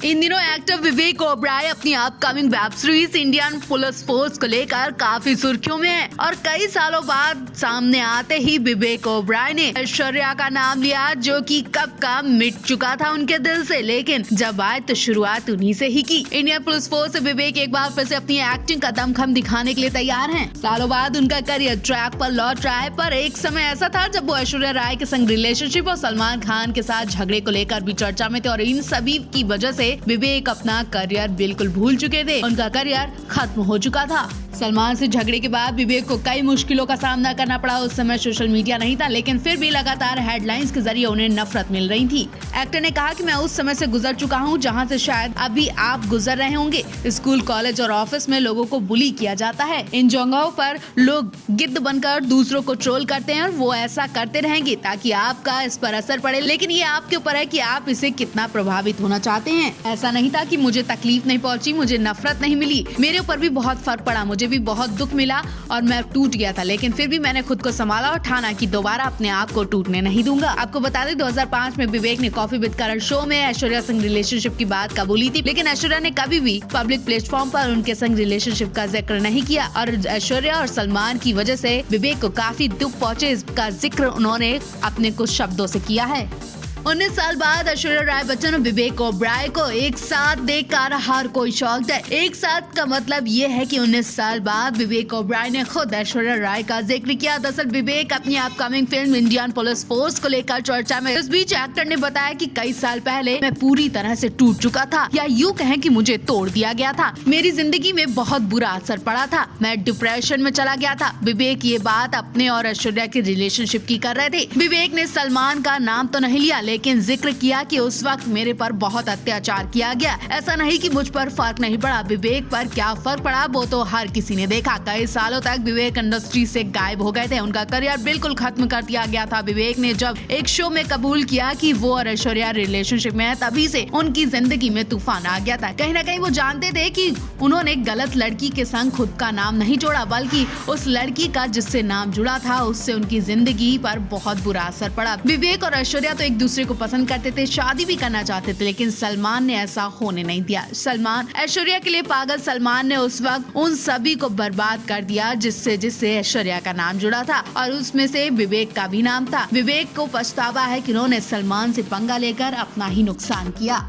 इन दिनों एक्टर विवेक ओबराय अपनी upcoming web series Indian police force को लेकर काफी सुर्खियों में है और कई सालों बाद सामने आते ही विवेक ओबराय ने ऐश्वर्या का नाम लिया, जो कि कब का मिट चुका था उनके दिल से, लेकिन जब आए तो शुरुआत उन्हीं से ही की। इंडियन पुलिस फोर्स से विवेक एक बार फिर से अपनी एक्टिंग का दमखम दिखाने के लिए तैयार हैं। सालों बाद उनका करियर ट्रैक पर लौट रहा है, पर एक समय ऐसा था जब वो ऐश्वर्या राय के संग रिलेशनशिप और सलमान खान के साथ झगड़े को लेकर भी चर्चा में थे और इन सभी की वजह से विवेक अपना करियर बिल्कुल भूल चुके थे। उनका करियर खत्म हो चुका था। सलमान से झगड़े के बाद विवेक को कई मुश्किलों का सामना करना पड़ा। उस समय सोशल मीडिया नहीं था, लेकिन फिर भी लगातार हेडलाइंस के जरिए उन्हें नफरत मिल रही थी। एक्टर ने कहा कि मैं उस समय से गुजर चुका हूं जहां से शायद अभी आप गुजर रहे होंगे। स्कूल, कॉलेज और ऑफिस में लोगों को बुली किया जाता है। इन जगहों पर लोग गिद्ध बनकर दूसरों को ट्रोल करते हैं और वो ऐसा करते रहेंगे ताकि आपका इस पर असर पड़े, लेकिन ये आपके ऊपर है कि आप इसे कितना प्रभावित होना चाहते हैं। ऐसा नहीं था कि मुझे तकलीफ नहीं पहुंची, मुझे नफरत नहीं मिली, मेरे ऊपर भी बहुत फर्क पड़ा, मुझे भी बहुत दुख मिला और मैं टूट गया था, लेकिन फिर भी मैंने खुद को संभाला और ठाना कि दोबारा अपने आप को टूटने नहीं दूंगा। आपको बता दें 2005 में विवेक ने कॉफी विद करण शो में ऐश्वर्या संग रिलेशनशिप की बात कबूली थी, लेकिन ऐश्वर्या ने कभी भी पब्लिक प्लेटफॉर्म पर उनके संग रिलेशनशिप का जिक्र नहीं किया और ऐश्वर्या और सलमान की वजह से विवेक को काफी दुख पहुंचे, इसका जिक्र उन्होंने अपने कुछ शब्दों से किया है। 19 साल बाद ऐश्वर्या राय बच्चन और विवेक ओबराय को एक साथ देखकर हर कोई शॉक्ड है। एक साथ का मतलब ये है कि 19 साल बाद विवेक ओबराय ने खुद ऐश्वर्या राय का जिक्र किया। दरअसल विवेक अपनी upcoming film Indian police force को लेकर चर्चा में। इस बीच एक्टर ने बताया कि कई साल पहले मैं पूरी तरह से टूट चुका था, या यूँ कहें कि मुझे तोड़ दिया गया था। मेरी जिंदगी में बहुत बुरा असर पड़ा था, मैं डिप्रेशन में चला गया था। विवेक ये बात अपने और ऐश्वर्या के रिलेशनशिप की कर रहे थे। विवेक ने सलमान का नाम तो नहीं लिया, लेकिन जिक्र किया कि उस वक्त मेरे पर बहुत अत्याचार किया गया। ऐसा नहीं कि मुझ पर फर्क नहीं पड़ा, विवेक पर क्या फर्क पड़ा वो तो हर किसी ने देखा। कई सालों तक विवेक इंडस्ट्री से गायब हो गए थे, उनका करियर बिल्कुल खत्म कर दिया गया था। विवेक ने जब एक शो में कबूल किया कि वो और ऐश्वर्या रिलेशनशिप में है, तभी से उनकी जिंदगी में तूफान आ गया था। कहीं न कहीं वो जानते थे कि उन्होंने गलत लड़की के संग खुद का नाम नहीं जोड़ा, बल्कि उस लड़की का जिससे नाम जुड़ा था उससे उनकी जिंदगी पर बहुत बुरा असर पड़ा। विवेक और ऐश्वर्या तो एक दूसरे को पसंद करते थे, शादी भी करना चाहते थे, लेकिन सलमान ने ऐसा होने नहीं दिया। सलमान ऐश्वर्या के लिए पागल सलमान ने उस वक्त उन सभी को बर्बाद कर दिया जिससे ऐश्वर्या का नाम जुड़ा था और उसमें से विवेक का भी नाम था। विवेक को पछतावा है कि उन्होंने सलमान से पंगा लेकर अपना ही नुकसान किया।